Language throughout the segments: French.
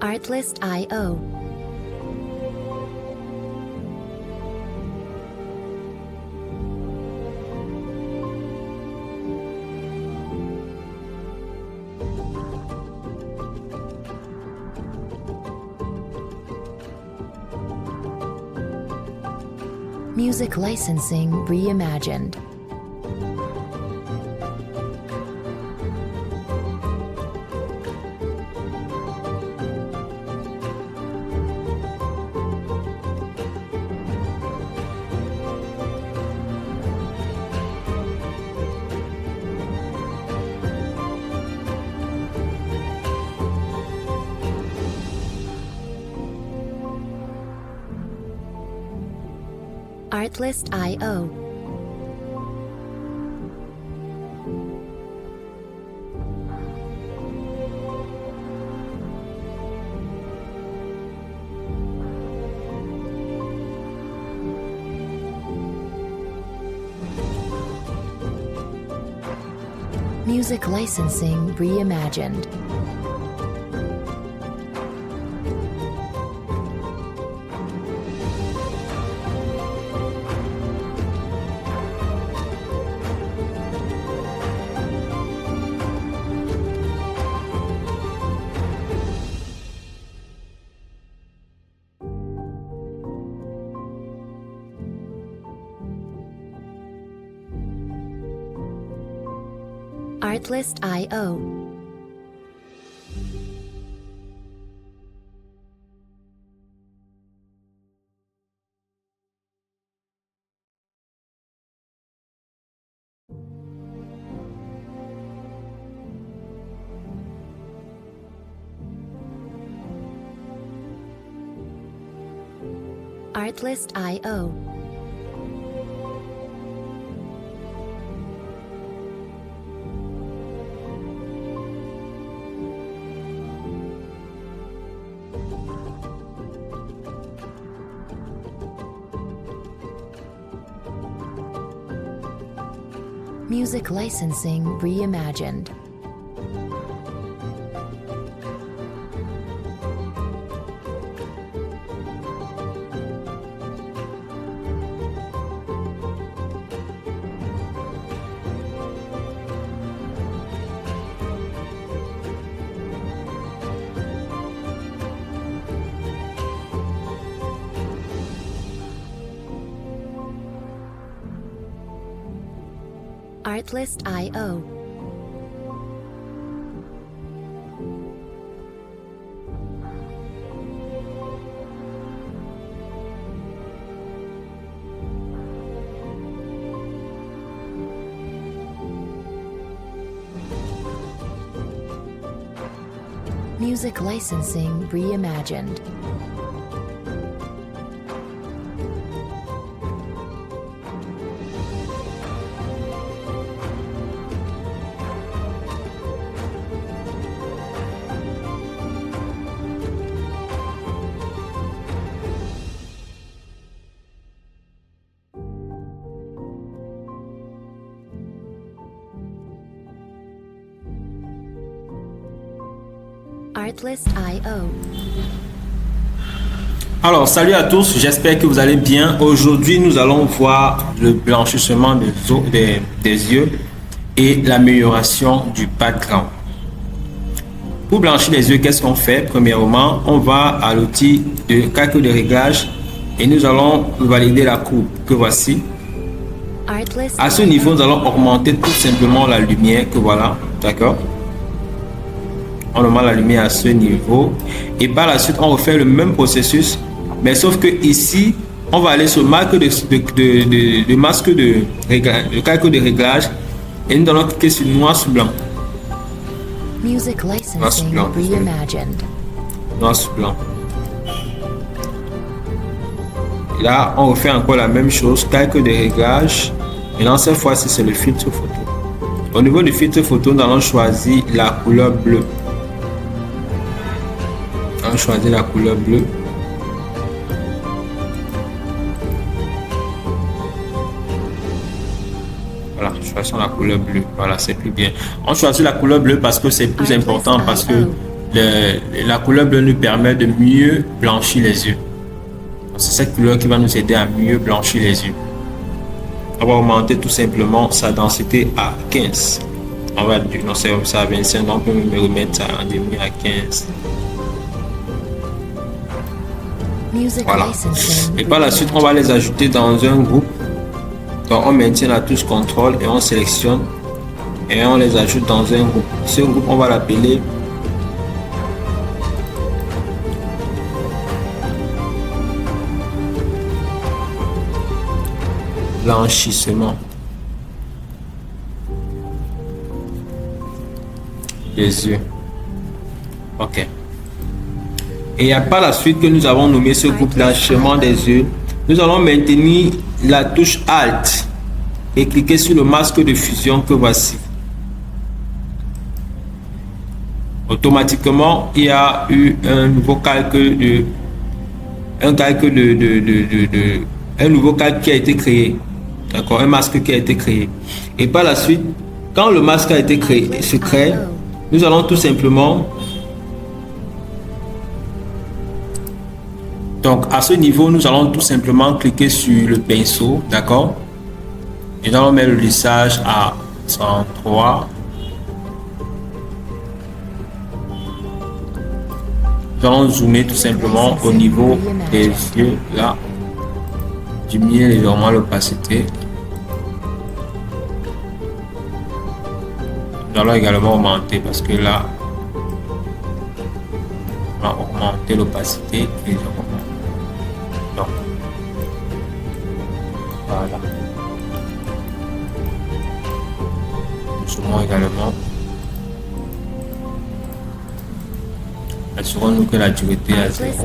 Artlist.io. Music licensing reimagined. Artlist.io. Music licensing reimagined. Artlist.io. Artlist.io. Music licensing reimagined. Artlist.io. Music licensing reimagined. Artlist.io. Alors, salut à tous, j'espère que vous allez bien. Aujourd'hui, nous allons voir le blanchissement des yeux et l'amélioration du background. Pour blanchir les yeux, qu'est-ce qu'on fait? Premièrement, on va à l'outil de calcul de réglage et nous allons valider la courbe que voici. À ce niveau, nous allons augmenter tout simplement la lumière que voilà, d'accord? On augmente la lumière à ce niveau et par la suite, on refait le même processus, mais sauf que ici, on va aller sur marque de masque de réglage, le calcul de réglage et nous allons cliquer sur noir sur blanc. Music licensing reimagined. Noir sur blanc. Et là, on refait encore la même chose, calcul de réglage. Et là, cette fois-ci, c'est le filtre photo. Au niveau du filtre photo, nous allons choisir la couleur bleue. On choisit la couleur bleue. Voilà, choisissons la couleur bleue. Voilà, c'est plus bien. On choisit la couleur bleue parce que c'est plus important, parce que la couleur bleue nous permet de mieux blanchir les yeux. C'est cette couleur qui va nous aider à mieux blanchir les yeux. On va augmenter tout simplement sa densité à 15. On va dire, non, c'est comme ça à 25, donc on peut me remettre ça en demi à 15. Voilà. Et par la suite, on va les ajouter dans un groupe. Donc on maintient la touche contrôle et on sélectionne et on les ajoute dans un groupe. Ce groupe, on va l'appeler blanchissement des yeux. Ok. Et par la suite que nous avons nommé ce groupe blanchissement des yeux, nous allons maintenir la touche Alt et cliquer sur le masque de fusion que voici. Automatiquement, il y a eu un nouveau calque un nouveau calque qui a été créé. D'accord, un masque qui a été créé. Et par la suite, quand le masque a été créé, se crée, nous allons tout simplement. Donc à ce niveau, nous allons tout simplement cliquer sur le pinceau, d'accord? Et nous allons mettre le lissage à 103. Nous allons zoomer tout simplement au niveau des yeux, là. Diminuer légèrement l'opacité. Nous allons également augmenter parce que là, on va augmenter l'opacité légèrement. Donc, voilà. Nous zoomons également. Assurons-nous que la dureté est à 0.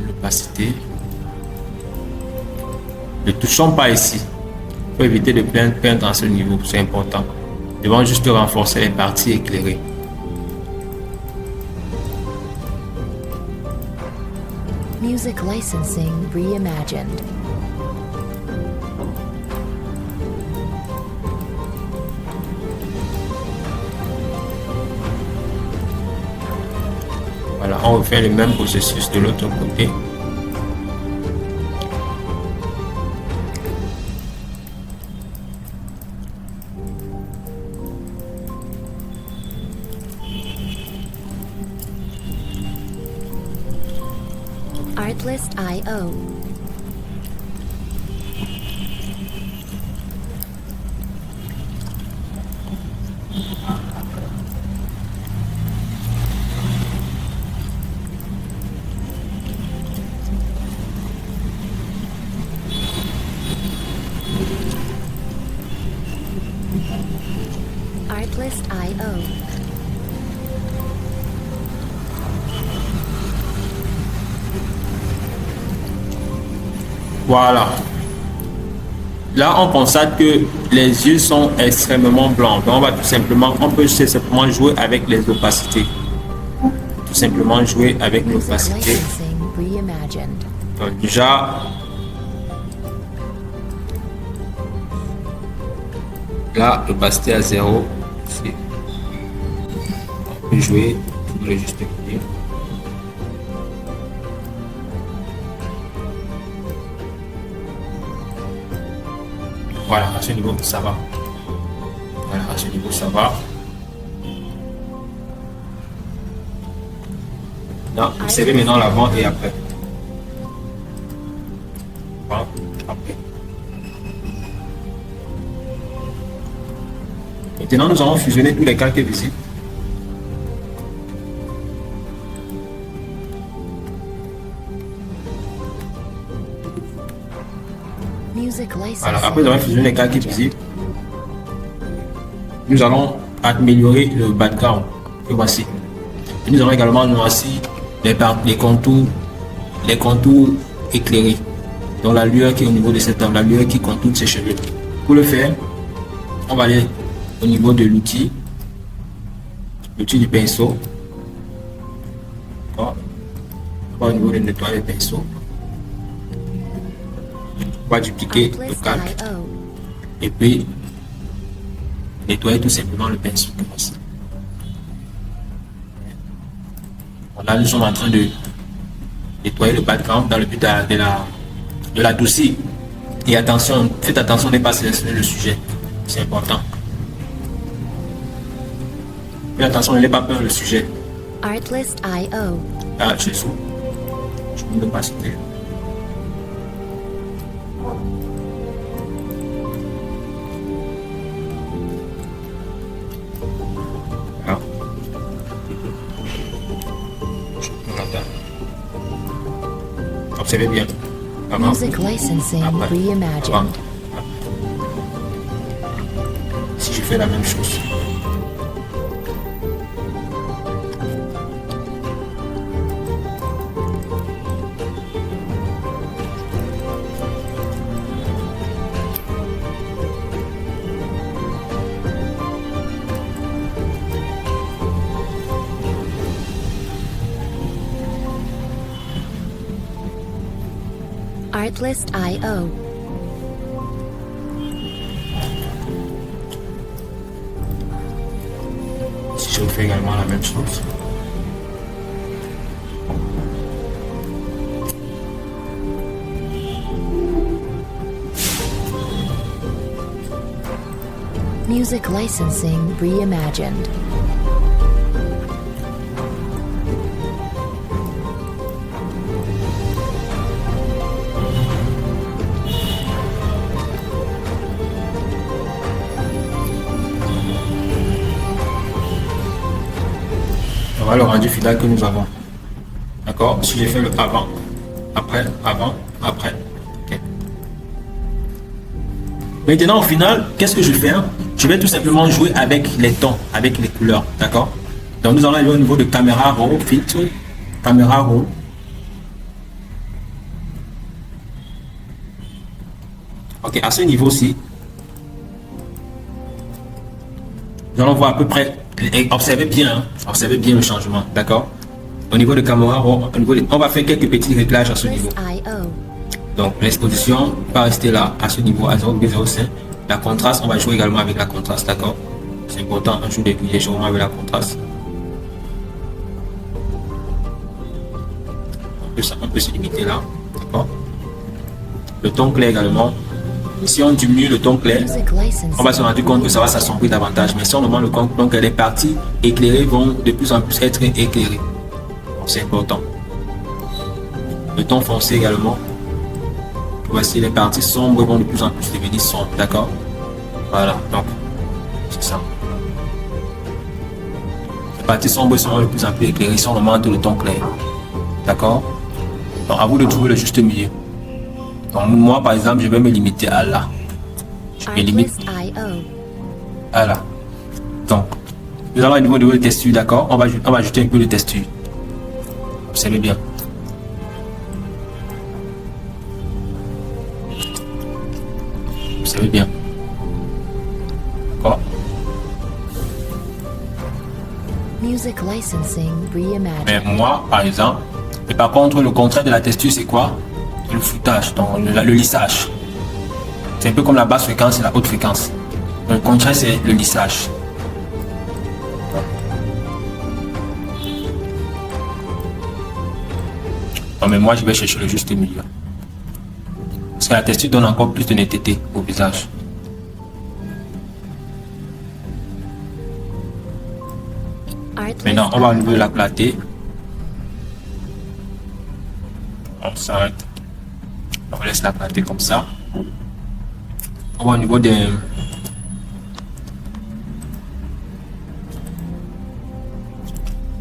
L'opacité. Ne touchons pas ici. Il faut éviter de peindre à ce niveau, c'est important. Nous devons juste renforcer les parties éclairées. Music licensing reimagined. Voilà, on refait le même processus de l'autre côté. Artlist.io. Artlist.io. Voilà. Là, on constate que les yeux sont extrêmement blancs. Donc, on va tout simplement, on peut simplement jouer avec les opacités. Tout simplement jouer avec l'opacité. Donc, déjà, là, l'opacité à 0. On peut jouer pour le juste milieu. Voilà, à ce niveau, ça va. Voilà, à ce niveau, ça va. Non, observez maintenant l'avant et après. Voilà, après. Maintenant, nous allons fusionner tous les calques visibles. Voilà, après avoir fusionné les calques visibles, nous allons améliorer le background que voici. Et nous allons également noircir les contours éclairés. Donc la lueur qui est au niveau de cette homme, la lueur qui contourne ses cheveux. Pour le faire, on va aller au niveau de l'outil du pinceau. On va au niveau de nettoyer le pinceau. On va dupliquer le calque et puis nettoyer tout simplement le pinceau comme ça. Là, nous sommes en train de nettoyer le background dans le but de l'adoucir. Et attention, faites attention de ne pas sélectionner le sujet. C'est important. Faites attention de ne pas perdre le sujet. Artlist.io. Ah, je suis. Je ne peux pas citer. Ah. Observez bien. Avant. Music licensing Après. reimagined. Avant. Si je fais la même chose. Artlist.io. Si je fais également la même chose. Music licensing reimagined. Voilà le rendu final que nous avons. D'accord? Si j'ai fait le avant, après, après. Okay. Maintenant, au final, qu'est-ce que je fais? Je vais tout simplement jouer avec les tons, avec les couleurs. D'accord? Donc, nous allons aller au niveau de caméra raw, filtre, caméra raw. Ok, à ce niveau-ci, nous allons voir à peu près. Et observez bien le changement, d'accord? Au niveau de caméra, on va faire quelques petits réglages à ce niveau. Donc l'exposition va rester là, à ce niveau, à 0,05. La contraste, on va jouer également avec la contraste, d'accord? C'est important, on joue légèrement avec la contraste. On peut se limiter là, d'accord? Le ton clair également. Si on diminue le ton clair, on va se rendre compte que ça va s'assombrir davantage. Mais si on augmente le ton, donc les parties éclairées vont de plus en plus être éclairées. C'est important. Le ton foncé également. Voici les parties sombres vont de plus en plus devenir sombres. D'accord? Voilà, donc c'est ça. Les parties sombres seront de plus en plus éclairées si on augmente le ton clair. D'accord? Donc à vous de trouver le juste milieu. Donc moi par exemple je vais me limiter à là. Je me limite à là. Donc nous allons au niveau de texture, d'accord? On va ajouter un peu de texture. Observez bien. Observez bien. D'accord? Music licensing reimagined. Mais moi par exemple, et par contre le contraire de la texture c'est quoi? Le floutage, donc le lissage. C'est un peu comme la basse fréquence et la haute fréquence. Le contraire, c'est le lissage. Non, mais moi, je vais chercher le juste milieu. Parce que la texture donne encore plus de netteté au visage. Maintenant, on va au niveau de la clarté. On s'arrête. On laisse la clarté comme ça. On va au niveau des...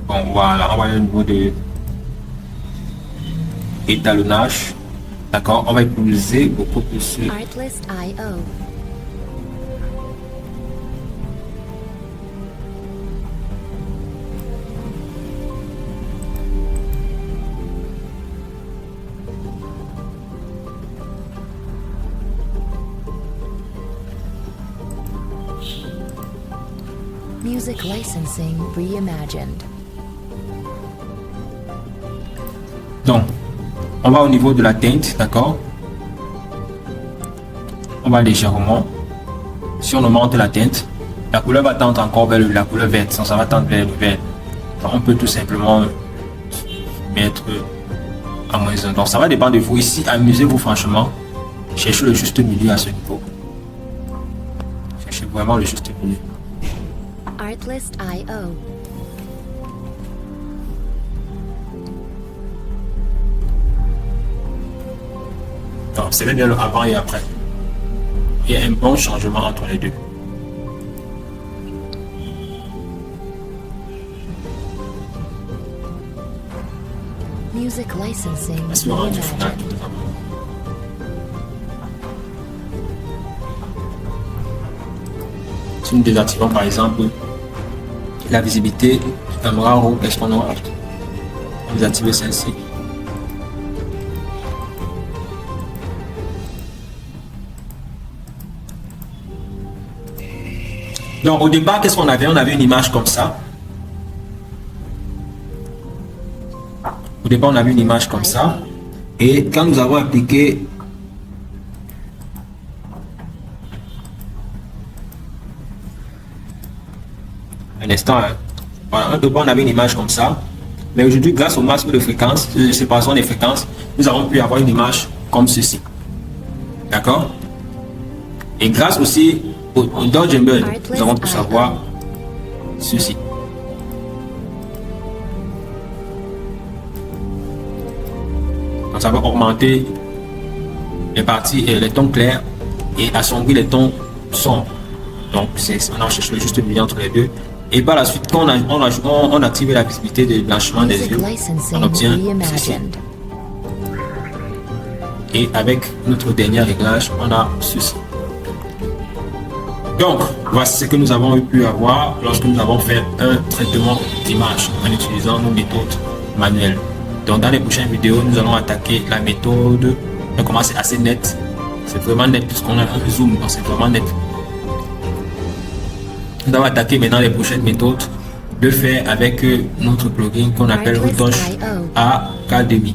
Bon, voilà, on va au niveau de étalonnage. D'accord, on va utiliser beaucoup plus. Artlist.io. Music licensing reimagined. Donc, on va au niveau de la teinte, d'accord? On va légèrement. Si on augmente la teinte, La couleur va tendre encore vers la couleur verte, ça va tendre vers le vert. Donc, on peut tout simplement mettre à -1. Donc ça va dépendre de vous. Ici, amusez-vous franchement. Cherchez le juste milieu à ce niveau. Cherchez vraiment le juste milieu. Artlist.io. Donc c'est bien le avant et après. Il y a un bon changement entre les deux. Music licensing Voici le rendu final. reimagined. Si nous désactivons par exemple la visibilité du caméra RAW, qu'est-ce qu'on aura? On va désactiver celle-ci. Donc au départ, qu'est-ce qu'on avait? On avait une image comme ça. Au départ, on avait une image comme ça. Et quand nous avons appliqué un instant, hein. Voilà, au départ, on avait une image comme ça. Mais aujourd'hui, grâce au masque de fréquence, de séparation des fréquences, nous avons pu avoir une image comme ceci. D'accord? Et grâce aussi au Dodge Embed, nous avons pu savoir ceci. Donc ça va augmenter les parties et les tons clairs et assombrir les tons sombres. Donc on a cherché le juste milieu entre les deux. Et par la suite, quand on active la visibilité de blanchiment des Music yeux, licensing on obtient ceci. reimagined. Et avec notre dernier réglage, on a ceci. Donc, voici ce que nous avons pu avoir lorsque nous avons fait un traitement d'image en utilisant nos méthodes manuelles. Donc, dans les prochaines vidéos, nous allons attaquer la méthode. Comment c'est assez net. C'est vraiment net puisqu'on a un zoom, donc c'est vraiment net. Nous allons attaquer maintenant les prochaines méthodes de faire avec notre plugin qu'on appelle Retouch Academy.